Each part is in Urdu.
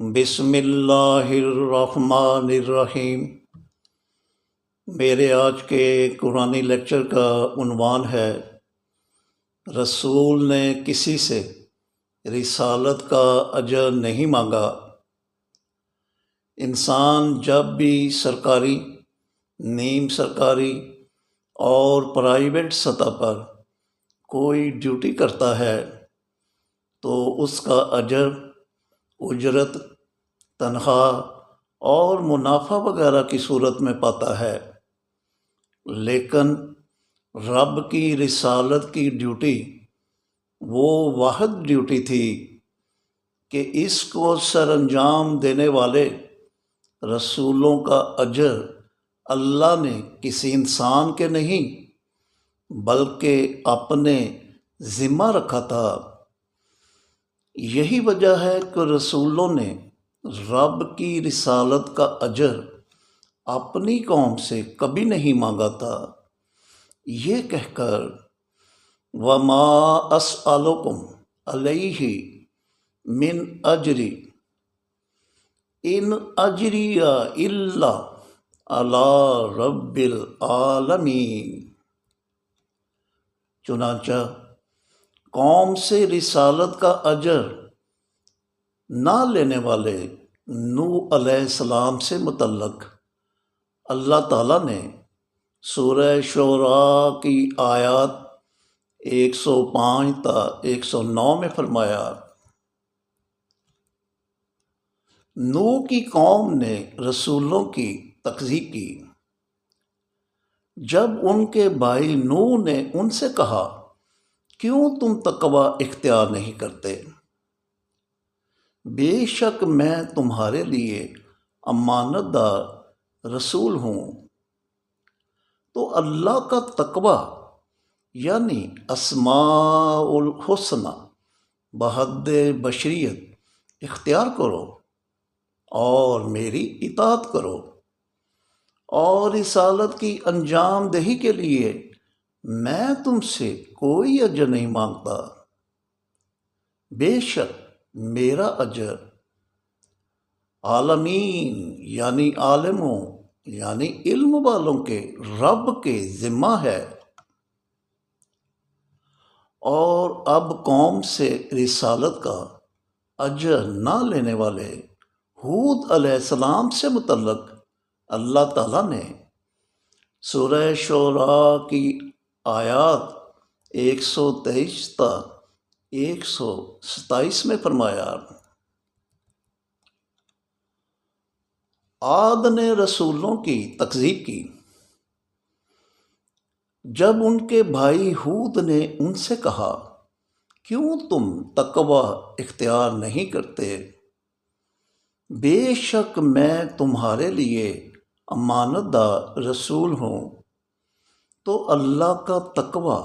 بسم اللہ الرحمن الرحیم۔ میرے آج کے قرآنی لیکچر کا عنوان ہے رسول نے کسی سے رسالت کا اجر نہیں مانگا۔ انسان جب بھی سرکاری، نیم سرکاری اور پرائیویٹ سطح پر کوئی ڈیوٹی کرتا ہے تو اس کا اجر، اجرت، تنخواہ اور منافع وغیرہ کی صورت میں پاتا ہے، لیکن رب کی رسالت کی ڈیوٹی وہ واحد ڈیوٹی تھی کہ اس کو سر انجام دینے والے رسولوں کا اجر اللہ نے کسی انسان کے نہیں بلکہ اپنے ذمہ رکھا تھا۔ یہی وجہ ہے کہ رسولوں نے رب کی رسالت کا اجر اپنی قوم سے کبھی نہیں مانگا تھا، یہ کہہ کر وَمَا أَسْأَلُكُمْ عَلَيْهِ مِنْ أَجْرٍ إِنْ أَجْرِيَ إِلَّا عَلَىٰ رَبِّ الْعَالَمِينَ۔ چنانچہ قوم سے رسالت کا اجر نہ لینے والے نوح علیہ السلام سے متعلق اللہ تعالیٰ نے سورہ شعراء کی آیات 105 تا 109 میں فرمایا، نوح کی قوم نے رسولوں کی تکذیب کی جب ان کے بھائی نوح نے ان سے کہا کیوں تم تقوی اختیار نہیں کرتے؟ بے شک میں تمہارے لیے امانت دار رسول ہوں۔ تو اللہ کا تقوی یعنی اسماء الحسنی بحد بشریت اختیار کرو اور میری اطاعت کرو، اور رسالت کی انجام دہی کے لیے میں تم سے کوئی اجر نہیں مانگتا۔ بے شک میرا اجر عالمین یعنی عالموں یعنی علم والوں کے رب کے ذمہ ہے۔ اور اب قوم سے رسالت کا اجر نہ لینے والے ہود علیہ السلام سے متعلق اللہ تعالیٰ نے سورہ شعراء کی آیات 123 تا 127 میں فرمایا، عاد نے رسولوں کی تکذیب کی جب ان کے بھائی ہود نے ان سے کہا کیوں تم تقوی اختیار نہیں کرتے؟ بے شک میں تمہارے لیے امانت دار رسول ہوں۔ تو اللہ کا تقوی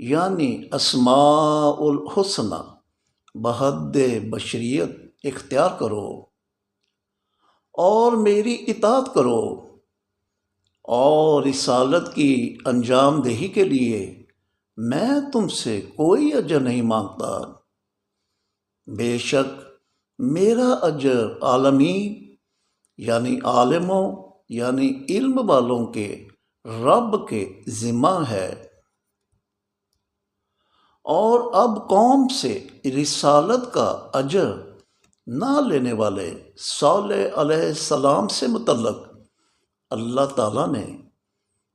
یعنی اسماء الحسنی بحد بشریت اختیار کرو اور میری اطاعت کرو، اور رسالت کی انجام دہی کے لیے میں تم سے کوئی اجر نہیں مانگتا۔ بے شک میرا اجر عالمین یعنی عالموں یعنی علم والوں کے رب کے ذمہ ہے۔ اور اب قوم سے رسالت کا اجر نہ لینے والے صالح علیہ السلام سے متعلق اللہ تعالیٰ نے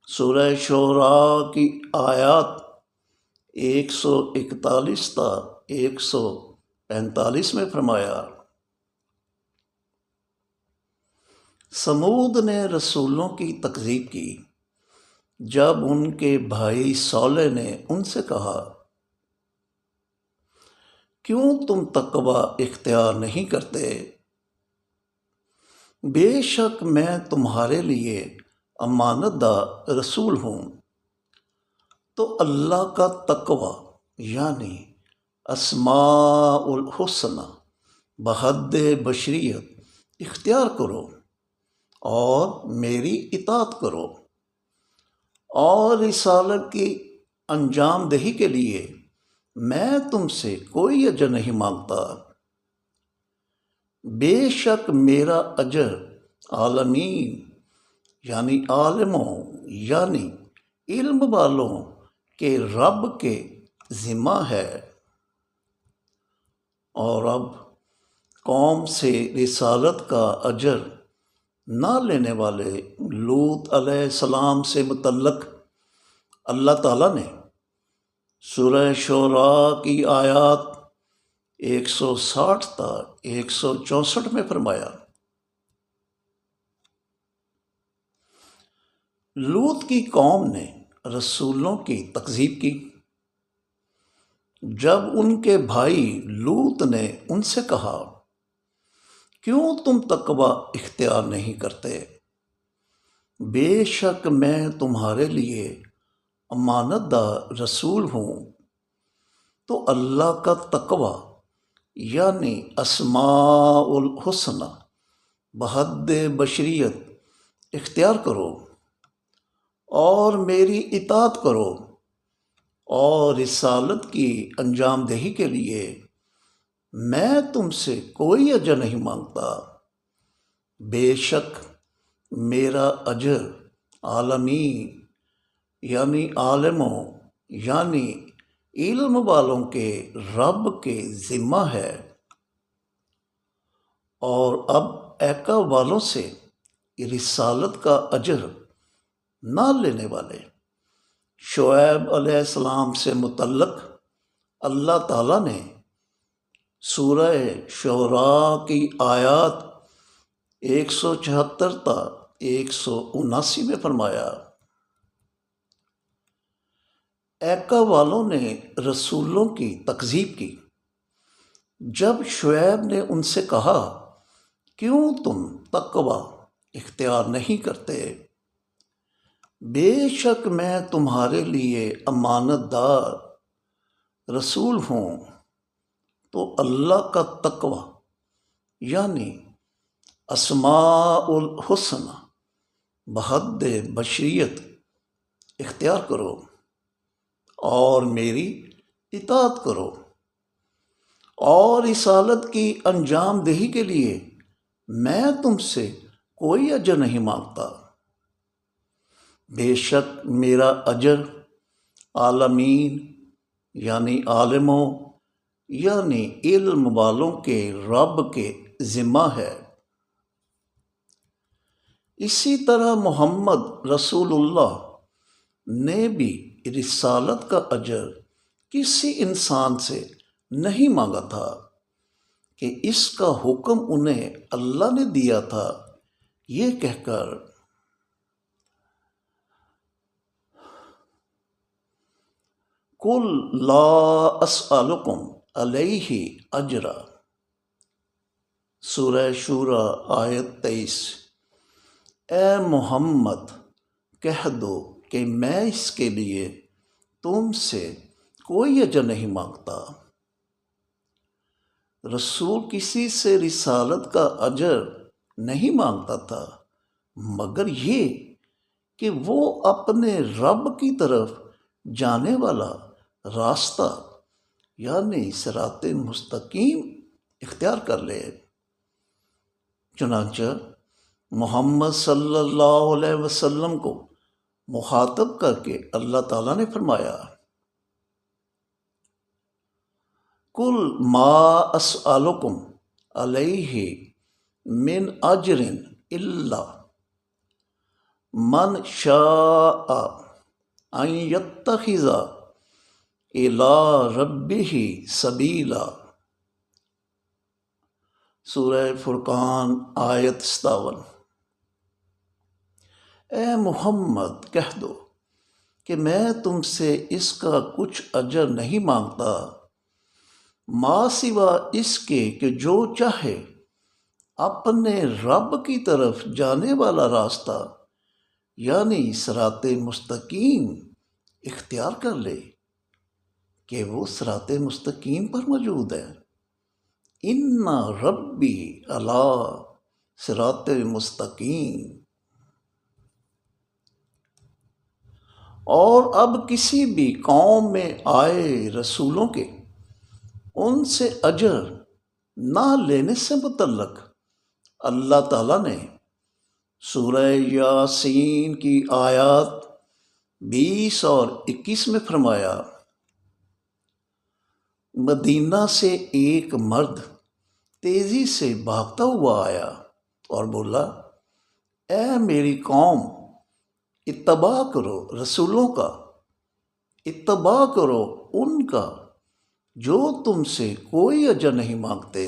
سورہ شعراء کی آیات 141 تا 145 میں فرمایا، سمود نے رسولوں کی تکذیب کی جب ان کے بھائی صالح نے ان سے کہا کیوں تم تقوی اختیار نہیں کرتے؟ بے شک میں تمہارے لیے امانت دار رسول ہوں۔ تو اللہ کا تقوی یعنی اسماء الحسنی بحد بشریت اختیار کرو اور میری اطاعت کرو، اور رسالت کی انجام دہی کے لیے میں تم سے کوئی اجر نہیں مانگتا۔ بے شک میرا اجر عالمین یعنی عالموں یعنی علم والوں کے رب کے ذمہ ہے۔ اور اب قوم سے رسالت کا اجر نہ لینے والے لوط علیہ السلام سے متعلق اللہ تعالیٰ نے سورہ شعراء کی آیات 160 تا 164 میں فرمایا، لوط کی قوم نے رسولوں کی تکذیب کی جب ان کے بھائی لوط نے ان سے کہا، کیوں تم تقوی اختیار نہیں کرتے؟ بے شک میں تمہارے لیے امانت دار رسول ہوں۔ تو اللہ کا تقوی یعنی اسماء الحسنی بحد بشریت اختیار کرو اور میری اطاعت کرو، اور رسالت کی انجام دہی کے لیے میں تم سے کوئی اجر نہیں مانگتا۔ بے شک میرا اجر عالمین یعنی عالموں یعنی علم والوں کے رب کے ذمہ ہے۔ اور اب ایکا والوں سے رسالت کا اجر نہ لینے والے شعیب علیہ السلام سے متعلق اللہ تعالیٰ نے سورہ شعراء کی آیات 174 تا 179 میں فرمایا، ایکا والوں نے رسولوں کی تکذیب کی جب شعیب نے ان سے کہا، کیوں تم تقوی اختیار نہیں کرتے؟ بے شک میں تمہارے لیے امانت دار رسول ہوں۔ تو اللہ کا تقوی یعنی اسماء الحسنی بحد بشریت اختیار کرو اور میری اطاعت کرو، اور رسالت کی انجام دہی کے لیے میں تم سے کوئی اجر نہیں مانگتا۔ بے شک میرا اجر عالمین یعنی عالموں یعنی علم والوں کے رب کے ذمہ ہے۔ اسی طرح محمد رسول اللہ نے بھی رسالت کا اجر کسی انسان سے نہیں مانگا تھا کہ اس کا حکم انہیں اللہ نے دیا تھا، یہ کہہ کر، قُلْ لَا أَسْأَلُكُمْ عَلَيْهِ أَجْرًا، سورہ شورى آیت 23۔ اے محمد کہہ دو کہ میں اس کے لیے تم سے کوئی اجر نہیں مانگتا۔ رسول کسی سے رسالت کا اجر نہیں مانگتا تھا مگر یہ کہ وہ اپنے رب کی طرف جانے والا راستہ یعنی صراط مستقیم اختیار کر لے۔ چنانچہ محمد صلی اللہ علیہ وسلم کو مخاطب کر کے اللہ تعالیٰ نے فرمایا، قُلْ مَا أَسْأَلُكُمْ عَلَيْهِ مِنْ أَجْرٍ إِلَّا مَنْ شَاءَ أَنْ يَتَّخِذَ إِلَىٰ رَبِّهِ سَبِيلًا، سورہ فرقان آیت 57۔ اے محمد کہہ دو کہ میں تم سے اس کا کچھ اجر نہیں مانگتا ماں سوا اس کے کہ جو چاہے اپنے رب کی طرف جانے والا راستہ یعنی صراط مستقیم اختیار کر لے، کہ وہ صراط مستقیم پر موجود ہے۔ ان ربی علی صراط مستقیم۔ اور اب کسی بھی قوم میں آئے رسولوں کے ان سے اجر نہ لینے سے متعلق اللہ تعالیٰ نے سورہ یاسین کی آیات 20 اور 21 میں فرمایا، مدینہ سے ایک مرد تیزی سے بھاگتا ہوا آیا اور بولا، اے میری قوم، اتباع کرو رسولوں کا، اتباع کرو ان کا جو تم سے کوئی اجر نہیں مانگتے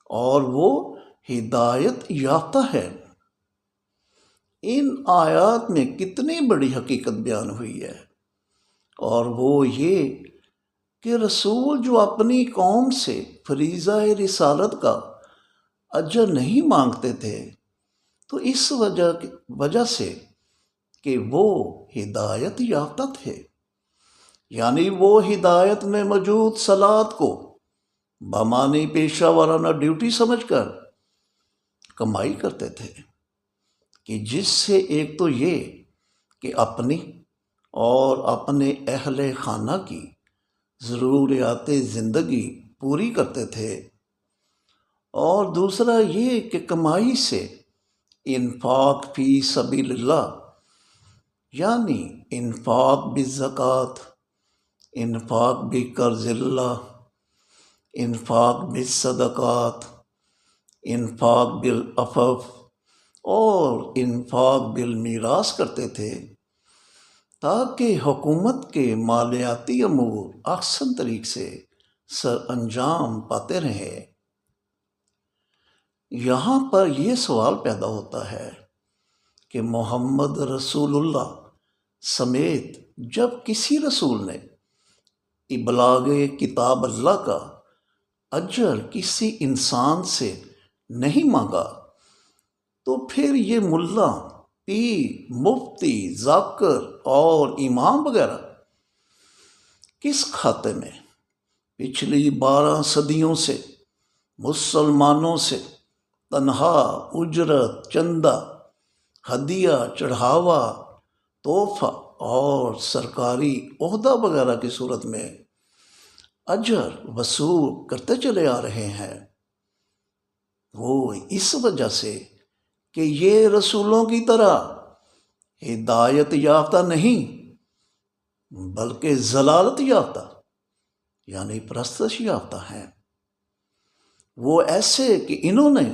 اور وہ ہدایت یافتہ ہے۔ ان آیات میں کتنی بڑی حقیقت بیان ہوئی ہے، اور وہ یہ کہ رسول جو اپنی قوم سے فریضہ رسالت کا اجر نہیں مانگتے تھے، تو اس وجہ سے کہ وہ ہدایت یافتہ تھے، یعنی وہ ہدایت میں موجود صلاۃ کو بامعنی پیشہ ورانہ ڈیوٹی سمجھ کر کمائی کرتے تھے، کہ جس سے ایک تو یہ کہ اپنی اور اپنے اہل خانہ کی ضروریات زندگی پوری کرتے تھے، اور دوسرا یہ کہ کمائی سے انفاق فی سبیل اللہ، یعنی انفاق بالزکوٰۃ، انفاق بقرض اللہ، انفاق بالصدقات، انفاق بالعفو اور انفاق بالمیراث کرتے تھے، تاکہ حکومت کے مالیاتی امور احسن طریق سے سر انجام پاتے رہیں۔ یہاں پر یہ سوال پیدا ہوتا ہے کہ محمد رسول اللہ سمیت جب کسی رسول نے ابلاغ کتاب اللہ کا اجر کسی انسان سے نہیں مانگا، تو پھر یہ ملا، پیر، مفتی، ذاکر اور امام وغیرہ کس کھاتے میں پچھلی 12 صدیوں سے مسلمانوں سے تنہا اجرت، چندہ، ہدیہ، چڑھاوا، تحفہ اور سرکاری عہدہ وغیرہ کی صورت میں اجر وصول کرتے چلے آ رہے ہیں، وہ اس وجہ سے کہ یہ رسولوں کی طرح ہدایت یافتہ نہیں بلکہ ضلالت یافتہ یعنی پرستش یافتہ ہیں۔ وہ ایسے کہ انہوں نے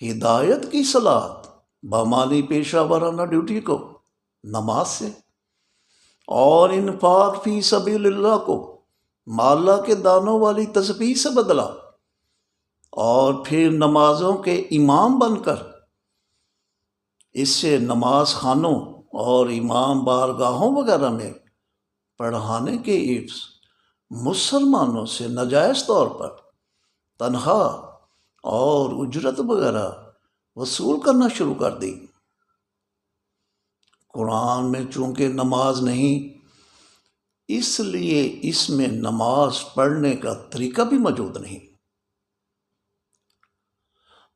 ہدایت کی صلاحت بامعنی پیشہ ورانہ ڈیوٹی کو نماز سے اور انفاق فی سبیل اللہ کو مالا کے دانوں والی تسبیح سے بدلا، اور پھر نمازوں کے امام بن کر اس سے نماز خانوں اور امام بارگاہوں وغیرہ میں پڑھانے کے عوض مسلمانوں سے ناجائز طور پر تنخواہ اور اجرت وغیرہ وصول کرنا شروع کر دی۔ قرآن میں چونکہ نماز نہیں، اس لیے اس میں نماز پڑھنے کا طریقہ بھی موجود نہیں،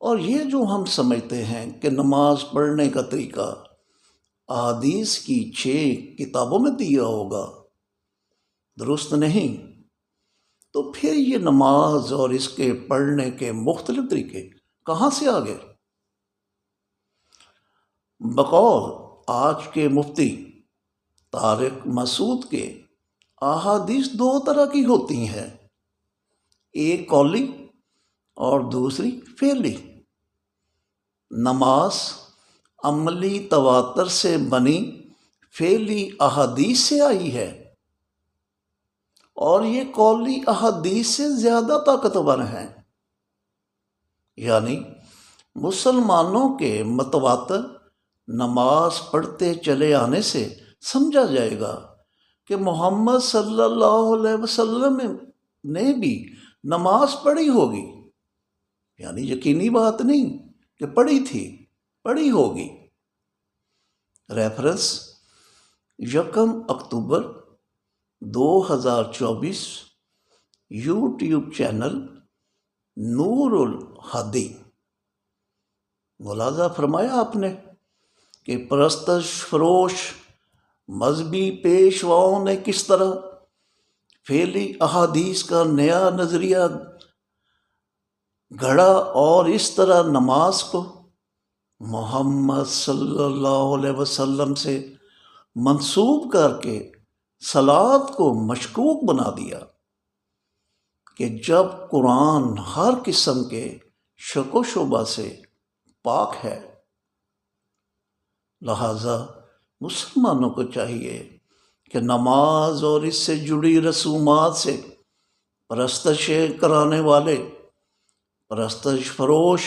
اور یہ جو ہم سمجھتے ہیں کہ نماز پڑھنے کا طریقہ احادیث کی 6 کتابوں میں دیا ہوگا، درست نہیں۔ تو پھر یہ نماز اور اس کے پڑھنے کے مختلف طریقے کہاں سے آ گئے؟ بقول آج کے مفتی طارق مسعود کے احادیث 2 طرح کی ہوتی ہیں، ایک قولی اور دوسری فعلی۔ نماز عملی تواتر سے بنی فعلی احادیث سے آئی ہے، اور یہ قولی احادیث سے زیادہ طاقتور ہیں، یعنی مسلمانوں کے متواتر نماز پڑھتے چلے آنے سے سمجھا جائے گا کہ محمد صلی اللہ علیہ وسلم نے بھی نماز پڑھی ہوگی، یعنی یقینی بات نہیں کہ پڑھی تھی، پڑھی ہوگی۔ ریفرنس 1 اکتوبر 2024، یوٹیوب چینل نور الہادی۔ ملاحظہ فرمایا آپ نے کہ پرستش فروش مذہبی پیشواؤں نے کس طرح فعلی احادیث کا نیا نظریہ گھڑا اور اس طرح نماز کو محمد صلی اللہ علیہ وسلم سے منسوب کر کے صلات کو مشکوک بنا دیا کہ جب قرآن ہر قسم کے شک و شبہ سے پاک ہے، لہذا مسلمانوں کو چاہیے کہ نماز اور اس سے جڑی رسومات سے پرستشیں کرانے والے، پرستش فروش،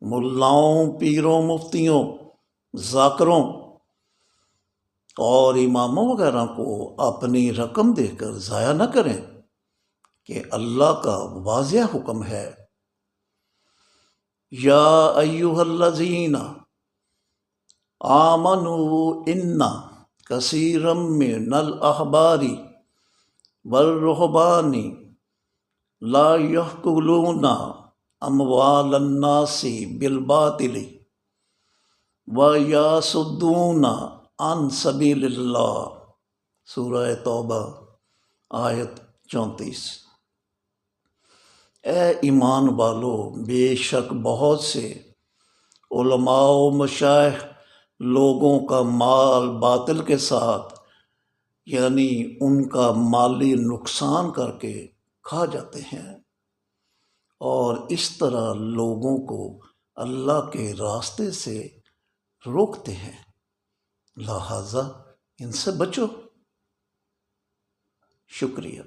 ملاؤں، پیروں، مفتیوں، ذاکروں اور اماموں وغیرہ کو اپنی رقم دے کر ضائع نہ کریں، کہ اللہ کا واضح حکم ہے، یا ایھا الذین آمنوا ان کثیرا من الاحبار والرہبان لا یأکلون اموال الناس بالباطل ویصدون عن سبیل اللہ، سورہ توبہ آیت 34۔ اے ایمان والو، بے شک بہت سے علماء و مشائخ لوگوں کا مال باطل کے ساتھ، یعنی ان کا مالی نقصان کر کے کھا جاتے ہیں، اور اس طرح لوگوں کو اللہ کے راستے سے روکتے ہیں، لہذا ان سے بچو۔ شکریہ۔